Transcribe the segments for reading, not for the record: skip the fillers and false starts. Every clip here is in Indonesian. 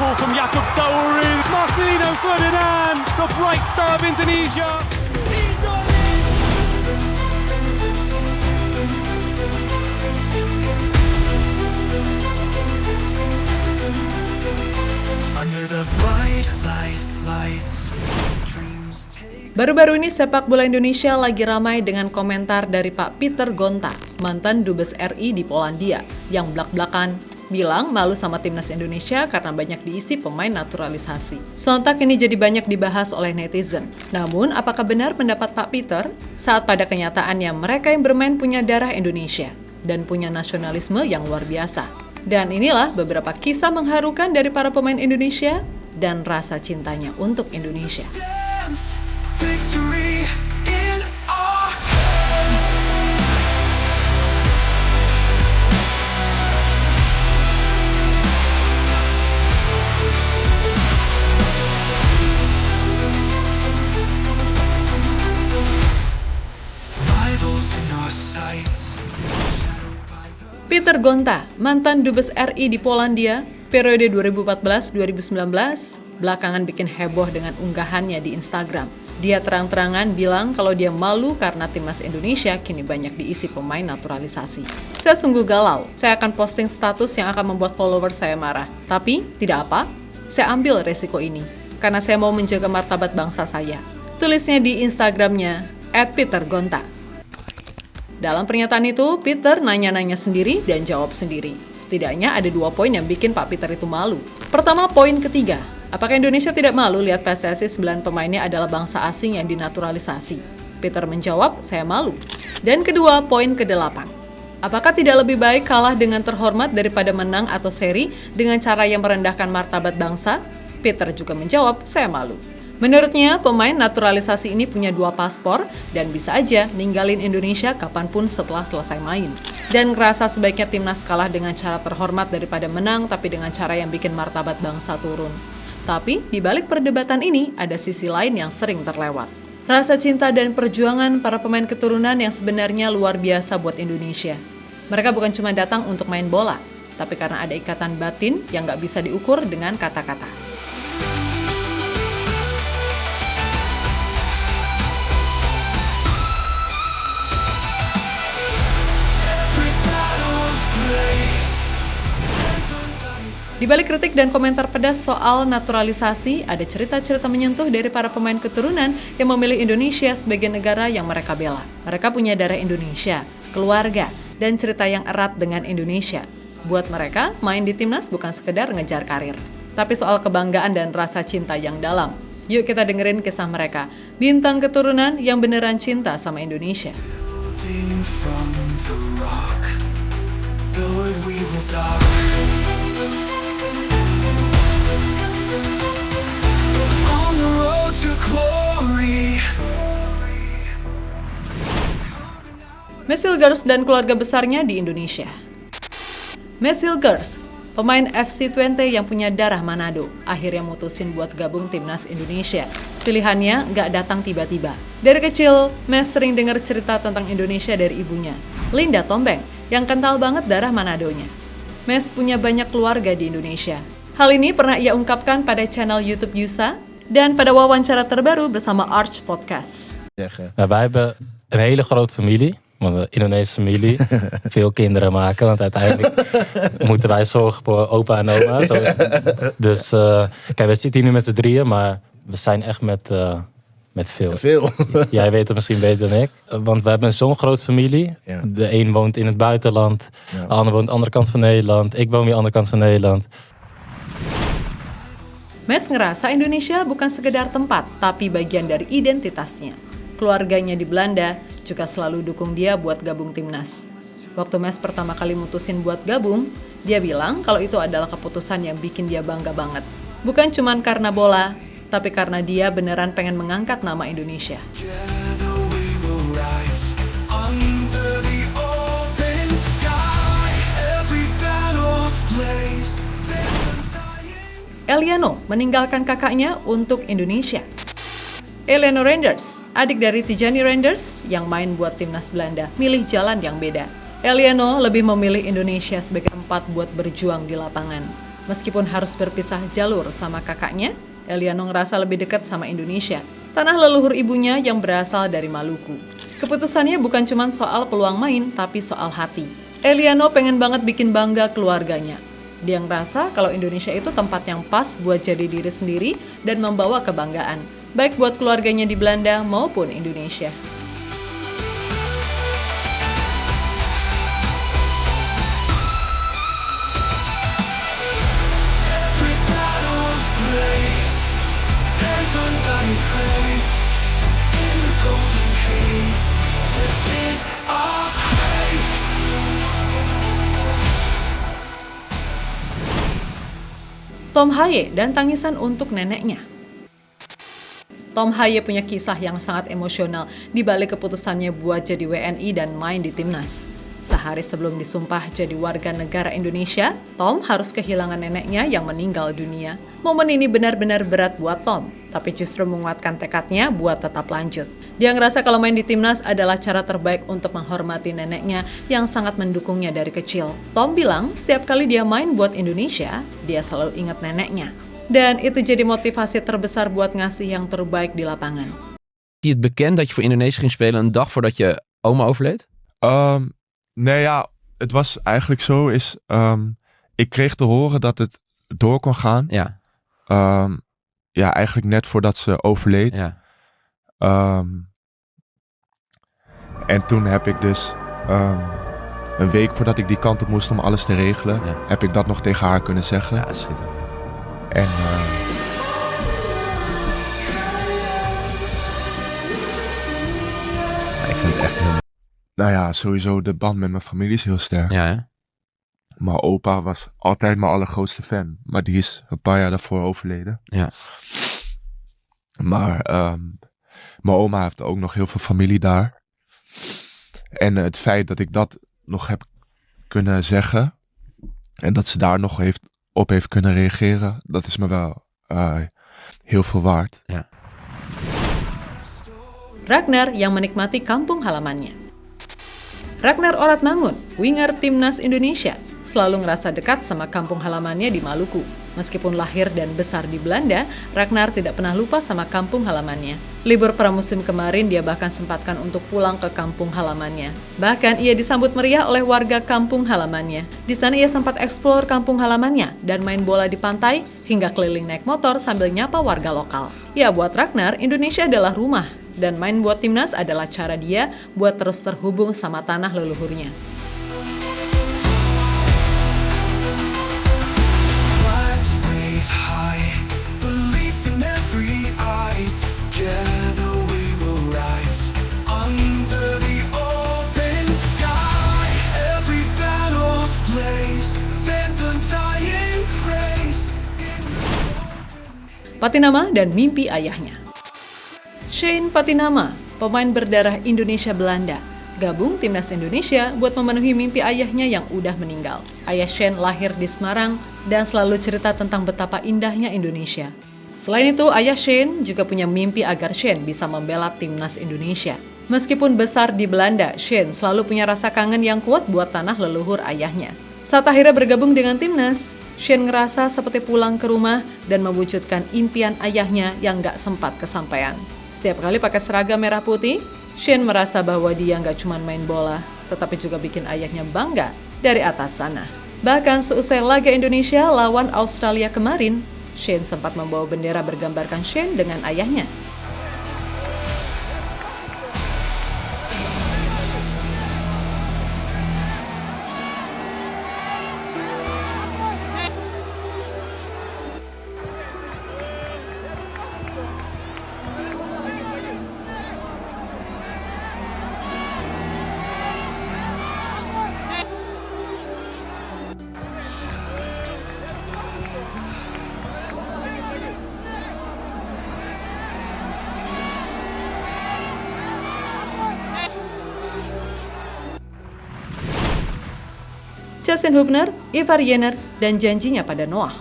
ball from Jakob Sauri. Marcelino Ferdinand, the bright star of Indonesia. Under the bright lights. Baru-baru ini sepak bola Indonesia lagi ramai dengan komentar dari Pak Peter Gonta, mantan Dubes RI di Polandia, yang blak-blakan bilang malu sama timnas Indonesia karena banyak diisi pemain naturalisasi. Sontak ini jadi banyak dibahas oleh netizen. Namun, apakah benar pendapat Pak Peter saat pada kenyataannya mereka yang bermain punya darah Indonesia dan punya nasionalisme yang luar biasa? Dan inilah beberapa kisah mengharukan dari para pemain Indonesia dan rasa cintanya untuk Indonesia. Victory in our hands. Rivals in our sights. Peter Gonta, mantan Dubes RI di Polandia, periode 2014-2019, belakangan bikin heboh dengan unggahannya di Instagram. Dia terang-terangan bilang kalau dia malu karena timnas Indonesia kini banyak diisi pemain naturalisasi. Saya sungguh galau, saya akan posting status yang akan membuat followers saya marah. Tapi, tidak apa, saya ambil resiko ini, karena saya mau menjaga martabat bangsa saya. Tulisnya di Instagramnya, @petergonta. Dalam pernyataan itu, Peter nanya-nanya sendiri dan jawab sendiri. Setidaknya ada 2 poin yang bikin Pak Peter itu malu. Pertama, poin ketiga. Apakah Indonesia tidak malu lihat PSSI 9 pemainnya adalah bangsa asing yang dinaturalisasi? Peter menjawab, saya malu. Dan kedua, poin ke-8. Apakah tidak lebih baik kalah dengan terhormat daripada menang atau seri dengan cara yang merendahkan martabat bangsa? Peter juga menjawab, saya malu. Menurutnya, pemain naturalisasi ini punya 2 paspor dan bisa aja ninggalin Indonesia kapanpun setelah selesai main. Dan ngerasa sebaiknya timnas kalah dengan cara terhormat daripada menang tapi dengan cara yang bikin martabat bangsa turun. Tapi, di balik perdebatan ini, ada sisi lain yang sering terlewat. Rasa cinta dan perjuangan para pemain keturunan yang sebenarnya luar biasa buat Indonesia. Mereka bukan cuma datang untuk main bola, tapi karena ada ikatan batin yang nggak bisa diukur dengan kata-kata. Di balik kritik dan komentar pedas soal naturalisasi, ada cerita-cerita menyentuh dari para pemain keturunan yang memilih Indonesia sebagai negara yang mereka bela. Mereka punya darah Indonesia, keluarga, dan cerita yang erat dengan Indonesia. Buat mereka, main di timnas bukan sekedar ngejar karir, tapi soal kebanggaan dan rasa cinta yang dalam. Yuk kita dengerin kisah mereka, bintang keturunan yang beneran cinta sama Indonesia. From the rock, Lord, we will die. On the road to glory. Miss Hilgers dan keluarga besarnya di Indonesia. Miss Hilgers, pemain FC Twente yang punya darah Manado, akhirnya mutusin buat gabung timnas Indonesia. Pilihannya nggak datang tiba-tiba. Dari kecil, Mes sering dengar cerita tentang Indonesia dari ibunya, Linda Tombeng, yang kental banget darah Manadonya. Mes punya banyak keluarga di Indonesia. Hal ini pernah ia ungkapkan pada channel YouTube Yusa dan pada wawancara terbaru bersama Arch Podcast. Nou, wij hebben een hele grote familie. Want een Indonesische familie. Veel kinderen maken. Want uiteindelijk moeten wij zorgen voor opa en oma. Dus kijk, we zitten hier nu met z'n drieën. Maar we zijn echt met veel. Veel. Jij weet het misschien beter dan ik. Want we hebben zo'n grote familie. Ja. De een woont in het buitenland. Ja. De ander woont aan de andere kant van Nederland. Ik woon weer aan de andere kant van Nederland. Mes ngerasa Indonesia bukan sekedar tempat, tapi bagian dari identitasnya. Keluarganya di Belanda juga selalu dukung dia buat gabung timnas. Waktu Mes pertama kali mutusin buat gabung, dia bilang kalau itu adalah keputusan yang bikin dia bangga banget. Bukan cuma karena bola, tapi karena dia beneran pengen mengangkat nama Indonesia. Together we will rise under the open sky. Every battle's blazed. Eliano meninggalkan kakaknya untuk Indonesia. Eliano Reinders, adik dari Tijani Reinders yang main buat timnas Belanda, milih jalan yang beda. Eliano lebih memilih Indonesia sebagai tempat buat berjuang di lapangan. Meskipun harus berpisah jalur sama kakaknya, Eliano ngerasa lebih dekat sama Indonesia, tanah leluhur ibunya yang berasal dari Maluku. Keputusannya bukan cuma soal peluang main, tapi soal hati. Eliano pengen banget bikin bangga keluarganya. Dia ngerasa kalau Indonesia itu tempat yang pas buat jadi diri sendiri dan membawa kebanggaan, baik buat keluarganya di Belanda maupun Indonesia. Every battle's blazed, hands on dying clays, in the golden haze. This is our place. Tom Haye dan tangisan untuk neneknya. Tom Haye punya kisah yang sangat emosional di balik keputusannya buat jadi WNI dan main di timnas. Sehari sebelum disumpah jadi warga negara Indonesia, Tom harus kehilangan neneknya yang meninggal dunia. Momen ini benar-benar berat buat Tom, tapi justru menguatkan tekadnya buat tetap lanjut. Dia ngerasa kalau main di timnas adalah cara terbaik untuk menghormati neneknya yang sangat mendukungnya dari kecil. Tom bilang setiap kali dia main buat Indonesia, dia selalu ingat neneknya. Dan itu jadi motivasi terbesar buat ngasih yang terbaik di lapangan. Is het bekend dat je voor Indonesië ging spelen een dag voordat je oma overleed? Nee, ja, het was eigenlijk zo ik kreeg te horen dat het door kon gaan. Ja. Ja, eigenlijk net voordat ze overleed. Ja. En toen heb ik dus een week voordat ik die kant op moest om alles te regelen, heb ik dat nog tegen haar kunnen zeggen. Ja, schitterend. En Ik vind het echt heel... nou ja, sowieso de band met mijn familie is heel sterk. Ja, hè? Mijn opa was altijd mijn allergrootste fan. Maar die is een paar jaar daarvoor overleden. Ja. Maar mijn oma heeft ook nog heel veel familie daar. En het feit dat ik dat nog heb kunnen zeggen. En dat ze daar nog op heeft kunnen reageren. Dat is me wel heel veel waard. Ja. Ragnar yang menikmati kampung halamannya. Ragnar Oratmangun, winger timnas Indonesia, selalu ngerasa dekat sama kampung halamannya di Maluku. Meskipun lahir dan besar di Belanda, Ragnar tidak pernah lupa sama kampung halamannya. Libur pramusim kemarin dia bahkan sempatkan untuk pulang ke kampung halamannya. Bahkan ia disambut meriah oleh warga kampung halamannya. Di sana ia sempat eksplor kampung halamannya dan main bola di pantai hingga keliling naik motor sambil nyapa warga lokal. Ya, buat Ragnar, Indonesia adalah rumah dan main buat timnas adalah cara dia buat terus terhubung sama tanah leluhurnya. Flags wave high, belief in every eye. Together we will rise under the open sky. Every battle's blazed, fans undying praise. Patinama dan mimpi ayahnya. Shane Patinama, pemain berdarah Indonesia-Belanda, gabung timnas Indonesia buat memenuhi mimpi ayahnya yang udah meninggal. Ayah Shane lahir di Semarang dan selalu cerita tentang betapa indahnya Indonesia. Selain itu, ayah Shane juga punya mimpi agar Shane bisa membela timnas Indonesia. Meskipun besar di Belanda, Shane selalu punya rasa kangen yang kuat buat tanah leluhur ayahnya. Saat akhirnya bergabung dengan timnas, Shane ngerasa seperti pulang ke rumah dan mewujudkan impian ayahnya yang gak sempat kesampaian. Setiap kali pakai seragam merah putih, Shane merasa bahwa dia nggak cuma main bola, tetapi juga bikin ayahnya bangga dari atas sana. Bahkan seusai laga Indonesia lawan Australia kemarin, Shane sempat membawa bendera bergambarkan Shane dengan ayahnya. Justin Hubner, Ivar Jenner, dan janjinya pada Noah.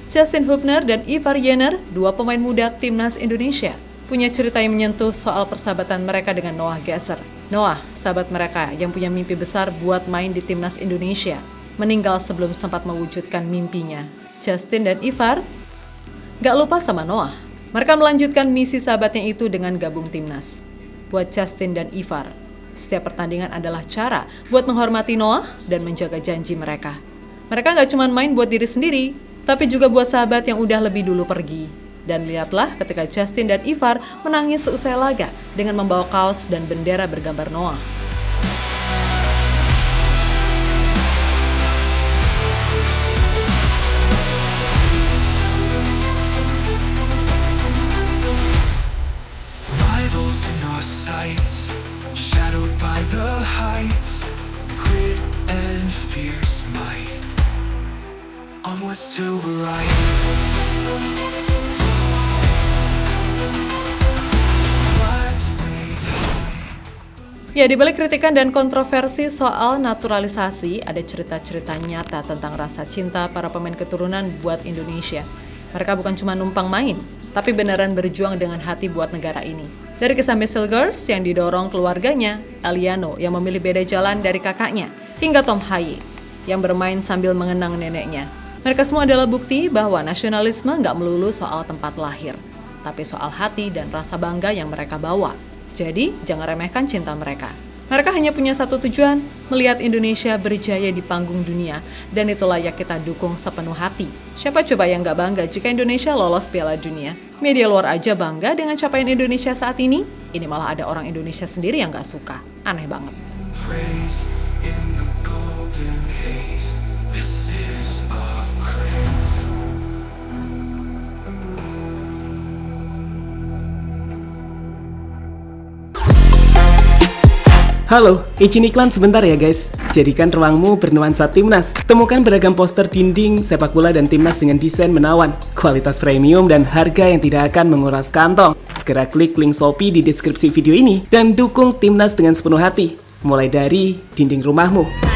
Justin Hubner dan Ivar Jenner, dua pemain muda timnas Indonesia, punya cerita yang menyentuh soal persahabatan mereka dengan Noah Gesser. Noah, sahabat mereka yang punya mimpi besar buat main di timnas Indonesia. meninggal sebelum sempat mewujudkan mimpinya. Justin dan Ivar gak lupa sama Noah. Mereka melanjutkan misi sahabatnya itu dengan gabung timnas. Buat Justin dan Ivar, setiap pertandingan adalah cara buat menghormati Noah dan menjaga janji mereka. Mereka gak cuma main buat diri sendiri, tapi juga buat sahabat yang udah lebih dulu pergi. Dan lihatlah ketika Justin dan Ivar menangis seusai laga dengan membawa kaos dan bendera bergambar Noah. Rivals in our sights, shadowed by the heights, grit and fierce might, onwards to a rise. Flags wave high. Ya, di balik kritikan dan kontroversi soal naturalisasi, ada cerita-cerita nyata tentang rasa cinta para pemain keturunan buat Indonesia. Mereka bukan cuma numpang main, tapi beneran berjuang dengan hati buat negara ini. Dari kisah Missile Girls yang didorong keluarganya, Eliano yang memilih beda jalan dari kakaknya, hingga Tom Haye yang bermain sambil mengenang neneknya. Mereka semua adalah bukti bahwa nasionalisme nggak melulu soal tempat lahir, tapi soal hati dan rasa bangga yang mereka bawa. Jadi, jangan remehkan cinta mereka. Mereka hanya punya satu tujuan, melihat Indonesia berjaya di panggung dunia, dan itu layak kita dukung sepenuh hati. Siapa coba yang gak bangga jika Indonesia lolos Piala Dunia? Media luar aja bangga dengan capaian Indonesia saat ini malah ada orang Indonesia sendiri yang gak suka. Aneh banget. Praise in the golden haze. This is our craze. Halo, izin iklan sebentar ya guys. Jadikan ruangmu bernuansa timnas. Temukan beragam poster dinding, sepak bola dan timnas dengan desain menawan, kualitas premium dan harga yang tidak akan menguras kantong. Segera klik link Shopee di deskripsi video ini dan dukung timnas dengan sepenuh hati. Mulai dari dinding rumahmu.